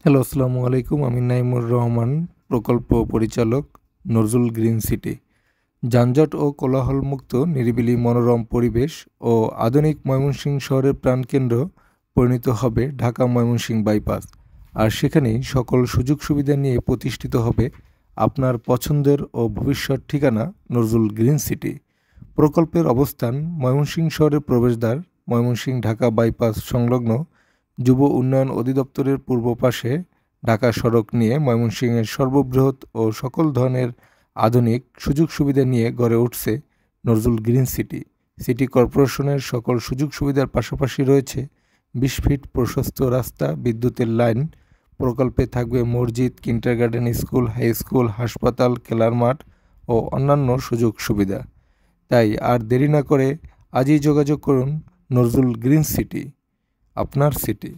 Hello, আসসালামু আলাইকুম। আমি নাইমুর রহমান, প্রকল্প পরিচালক, নজরুল গ্রিন সিটি। যানজট ও কোলাহলমুক্ত নিরিবিলি মনোরম পরিবেশ ও আধুনিক ময়মনসিংহ শহরের প্রাণকেন্দ্র পরিণত হবে ঢাকা ময়মনসিংহ বাইপাস। আর সেখানেই সকল সুযোগ সুবিধা নিয়ে প্রতিষ্ঠিত হবে আপনার পছন্দের ও ভবিষ্যৎ ঠিকানা নজরুল গ্রিন সিটি। প্রকল্পের অবস্থান ময়মনসিংহ শহরের প্রবেশদ্বার, ময়মনসিংহ ঢাকা বাইপাস সংলগ্ন যুব উন্নয়ন অধিদপ্তরের পূর্ব পাশে। ঢাকা সড়ক নিয়ে ময়মনসিংহের সর্ববৃহৎ ও সকল ধরনের আধুনিক সুযোগ সুবিধা নিয়ে গড়ে উঠছে নজরুল গ্রিন সিটি। সিটি কর্পোরেশনের সকল সুযোগ সুবিধার পাশাপাশি রয়েছে 20 ফিট প্রশস্ত রাস্তা, বিদ্যুতের লাইন। প্রকল্পে থাকবে মসজিদ, কিন্ডারগার্টেন স্কুল, হাই স্কুল, হাসপাতাল, খেলার মাঠ ও অন্যান্য সুযোগ সুবিধা। তাই আর দেরি না করে আজই যোগাযোগ করুন নজরুল গ্রিন সিটি, আপনার সিটি।